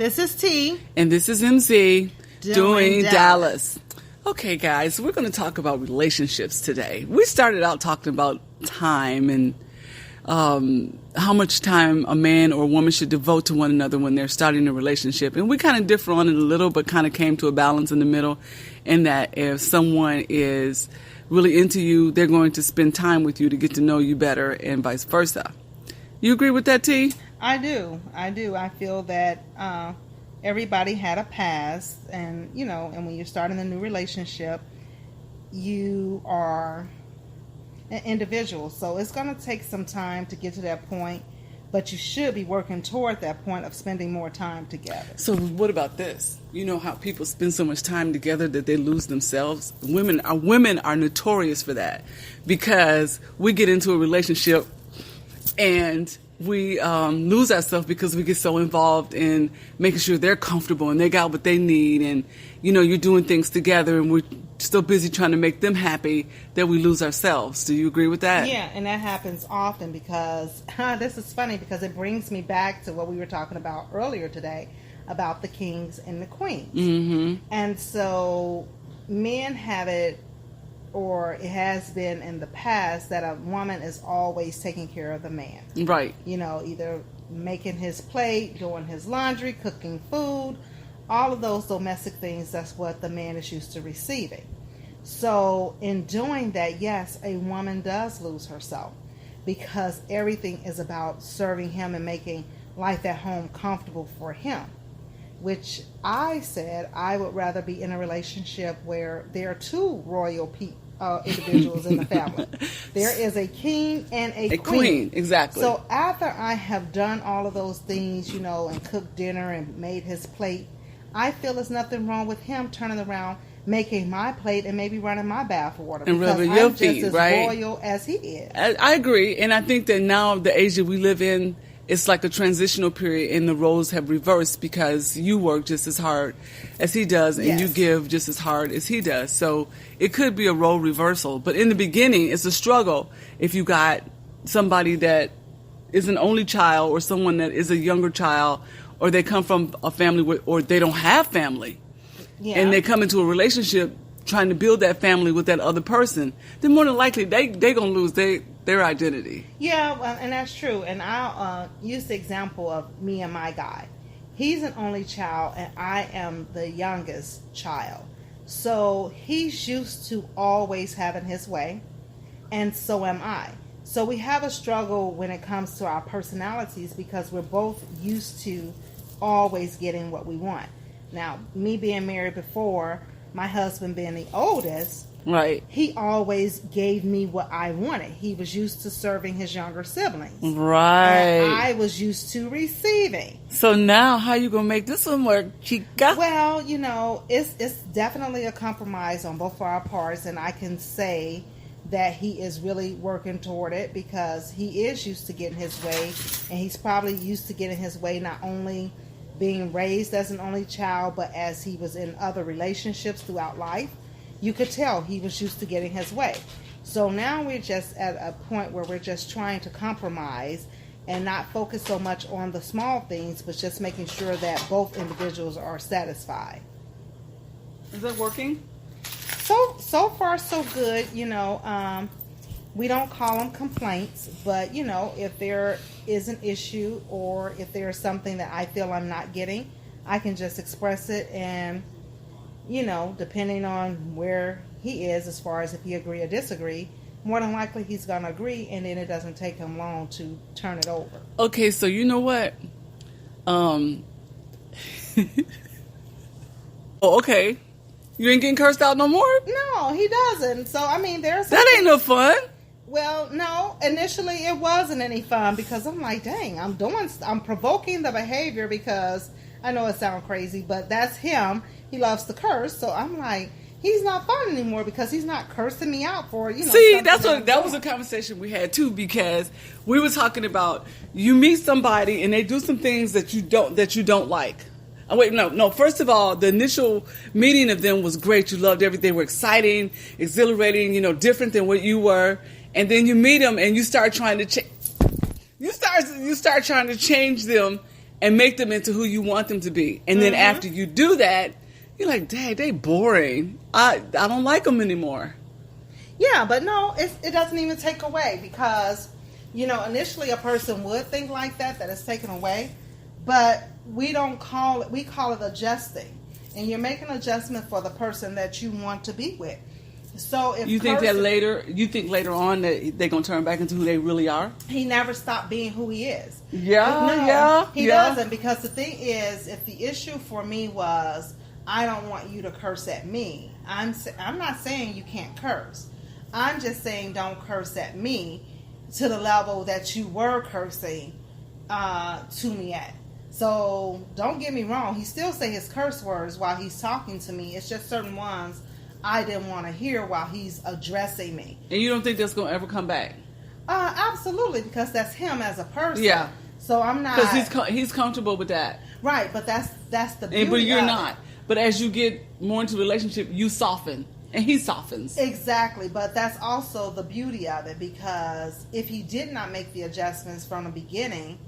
This is T. And this is MZ Doing Dallas. Okay, guys, we're going to talk about relationships today. We started out talking about time and how much time a man or a woman should devote to one another when they're starting a relationship. And we kind of differ on it a little, but kind of came to a balance in the middle, in that if someone is really into you, they're going to spend time with you to get to know you better, and vice versa. You agree with that, T? I do. I feel that everybody had a past, and and when you're starting a new relationship, you are an individual. So it's going to take some time to get to that point, but you should be working toward that point of spending more time together. So what about this? You know how people spend so much time together that they lose themselves? Women are notorious for that, because we get into a relationship and we lose ourselves because we get so involved in making sure they're comfortable and they got what they need, and you're doing things together and we're still busy trying to make them happy that we lose ourselves. Do you agree with that? Yeah, and that happens often because this is funny because it brings me back to what we were talking about earlier today about the kings and the queens. Mm-hmm. And so men have it, or it has been in the past, that a woman is always taking care of the man. Right. Either making his plate, doing his laundry, cooking food, all of those domestic things. That's what the man is used to receiving. So in doing that, yes, a woman does lose herself, because everything is about serving him and making life at home comfortable for him. Which I said I would rather be in a relationship where there are two royal individuals in the family. There is a king and a queen. Exactly. So after I have done all of those things, and cooked dinner and made his plate, I feel there's nothing wrong with him turning around, making my plate, and maybe running my bath water. And rubbing your feet, just as right? royal as he is. I agree. And I think that now, the age that we live in, it's like a transitional period, and the roles have reversed, because you work just as hard as he does, and Yes. you give just as hard as he does. So it could be a role reversal. But in the beginning, it's a struggle if you got somebody that is an only child, or someone that is a younger child, or they come from a family or they don't have family. Yeah. And they come into a relationship trying to build that family with that other person. Then more than likely, they going to lose their identity. Yeah, well, and that's true. And I'll use the example of me and my guy. He's an only child, and I am the youngest child. So he's used to always having his way, and so am I. So we have a struggle when it comes to our personalities, because we're both used to always getting what we want. Now, me being married before, my husband being the oldest, Right. he always gave me what I wanted. He was used to serving his younger siblings. Right. And I was used to receiving. So now, how you gonna make this one work, chica? Well, it's definitely a compromise on both of our parts, and I can say that he is really working toward it, because he is used to getting his way, and he's probably used to getting his way not only being raised as an only child, but as he was in other relationships throughout life. You could tell he was used to getting his way. So now we're just at a point where we're just trying to compromise and not focus so much on the small things, but just making sure that both individuals are satisfied. Is that working? So far so good. We don't call them complaints, but if there is an issue, or if there's something that I feel I'm not getting, I can just express it, and depending on where he is as far as if he agree or disagree, more than likely he's going to agree, and then it doesn't take him long to turn it over. Okay, so you know what? Oh, okay. You ain't getting cursed out no more? No, he doesn't. So, there's... That ain't no fun. Well, no, initially it wasn't any fun, because I'm like, dang, I'm provoking the behavior, because I know it sounds crazy, but that's him. He loves to curse. So I'm like, he's not fun anymore, because he's not cursing me out for, See, that was a conversation we had too, because we were talking about, you meet somebody and they do some things that you don't like. Oh, wait, no. First of all, the initial meeting of them was great. You loved everything. They were exciting, exhilarating, different than what you were. And then you meet them and you start trying to you start trying to change them and make them into who you want them to be. And then after you do that, you're like, dang, they boring. I don't like them anymore. Yeah, but no, it doesn't even take away because, initially a person would think like that it's taken away, but we call it adjusting. And you're making an adjustment for the person that you want to be with. So if you think later on that they're going to turn back into who they really are? He never stopped being who he is. He doesn't, because the thing is, if the issue for me was, I don't want you to curse at me, I'm not saying you can't curse. I'm just saying don't curse at me to the level that you were cursing to me at. So don't get me wrong. He still say his curse words while he's talking to me. It's just certain ones I didn't want to hear while he's addressing me. And you don't think that's going to ever come back? Absolutely, because that's him as a person. Yeah. So I'm not, because he's comfortable with that. Right, but that's the beauty. But you're of not. It. But as you get more into the relationship, you soften, and he softens. Exactly, but that's also the beauty of it, because if he did not make the adjustments from the beginning,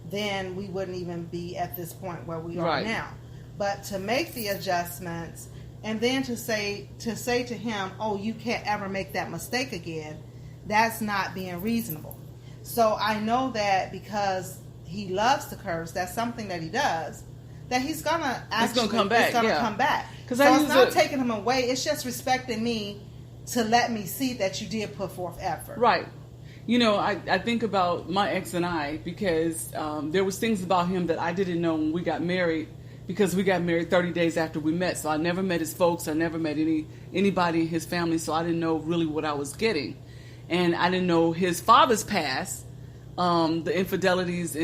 then we wouldn't even be at this point where we are now. But to make the adjustments and then to say to him, oh, you can't ever make that mistake again, that's not being reasonable. So I know that because he loves to curse, that's something that he does, that he's gonna come back. Come back. So it's not taking him away. It's just respecting me to let me see that you did put forth effort. Right. I think about my ex and I, because there was things about him that I didn't know when we got married, because we got married 30 days after we met. So I never met his folks. I never met anybody in his family. So I didn't know really what I was getting. And I didn't know his father's past, the infidelities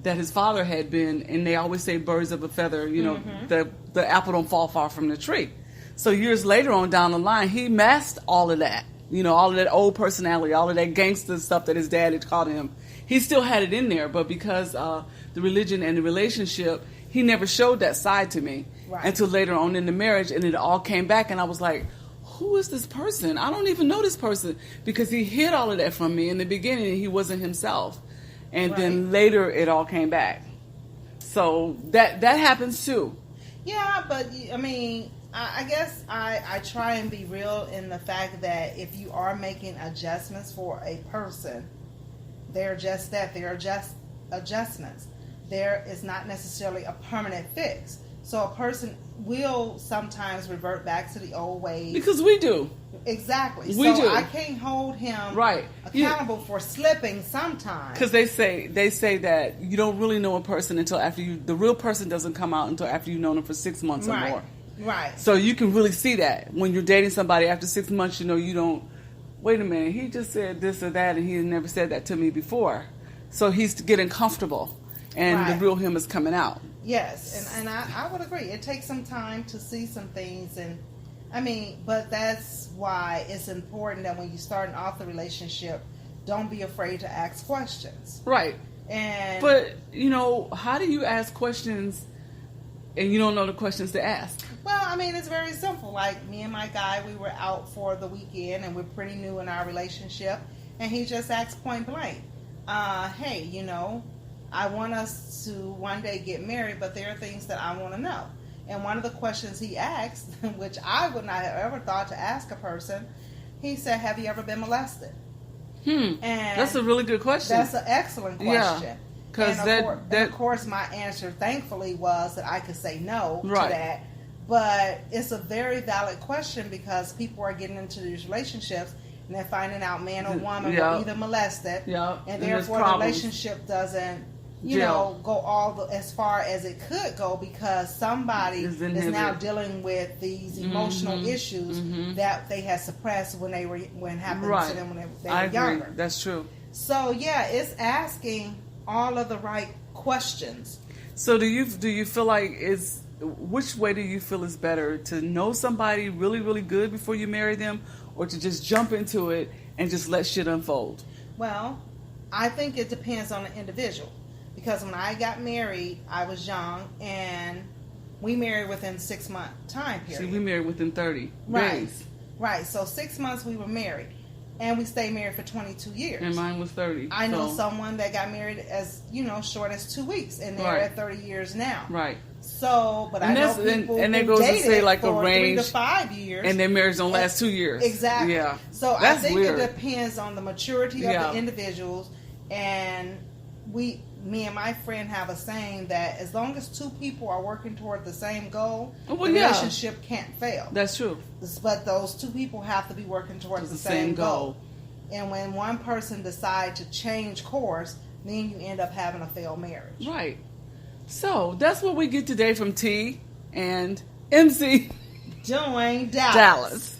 that his father had been. And they always say birds of a feather, the apple don't fall far from the tree. So years later on down the line, he masked all of that. All of that old personality, all of that gangster stuff that his dad had taught him. He still had it in there, but because the religion and the relationship, he never showed that side to me until later on in the marriage, and it all came back, and I was like, who is this person? I don't even know this person, because he hid all of that from me in the beginning, and he wasn't himself. And then later it all came back. So that happens too. Yeah, but I mean, I guess I try and be real in the fact that if you are making adjustments for a person, they're just that. They're just adjustments. There is not necessarily a permanent fix. So a person will sometimes revert back to the old ways. Because we do. Exactly. We do. I can't hold him accountable for slipping sometimes. Because they say that you don't really know a person until after the real person doesn't come out until after you've known them for 6 months or more. Right. So you can really see that when you're dating somebody after 6 months, you don't, wait a minute, he just said this or that and he had never said that to me before. So he's getting comfortable and the real him is coming out. Yes, and I would agree. It takes some time to see some things, and but that's why it's important that when you're starting off the relationship, don't be afraid to ask questions. Right. But how do you ask questions and you don't know the questions to ask? Well, it's very simple. Like me and my guy, we were out for the weekend and we're pretty new in our relationship, and he just asked point blank, hey, I want us to one day get married, but there are things that I want to know. And one of the questions he asked, which I would not have ever thought to ask a person, he said, have you ever been molested? And that's a really good question. That's an excellent question. Yeah, of course, my answer, thankfully, was that I could say no to that. But it's a very valid question because people are getting into these relationships and they're finding out man or woman were either molested, and therefore the relationship doesn't go as far as it could go because somebody is now dealing with these emotional issues that they had suppressed when happened to them when they were younger. That's true. So it's asking all of the right questions. So do you feel like which way do you feel is better, to know somebody really, really good before you marry them, or to just jump into it and just let shit unfold? Well, I think it depends on the individual. Because when I got married, I was young, and we married within 6 month time period. See, we married within 30 days. Right. So 6 months we were married. and we stayed married for 22 years. And mine was 30. I know so- someone that got married as, short as 2 weeks, and they're Right. at 30 years now. Right. So, but And I know that's- and- people and that who goes to dated say, like, a for 3 to range, 5 years. And their marriage don't last 2 years. Exactly. Yeah. So I That's think weird. it depends on the maturity of Yeah. the individuals, and me and my friend have a saying that as long as two people are working toward the same goal, Well, the yeah. relationship can't fail. That's true. But those two people have to be working towards the same goal. And when one person decides to change course, then you end up having a failed marriage. Right. So that's what we get today from T and MC Join Dallas. Dallas.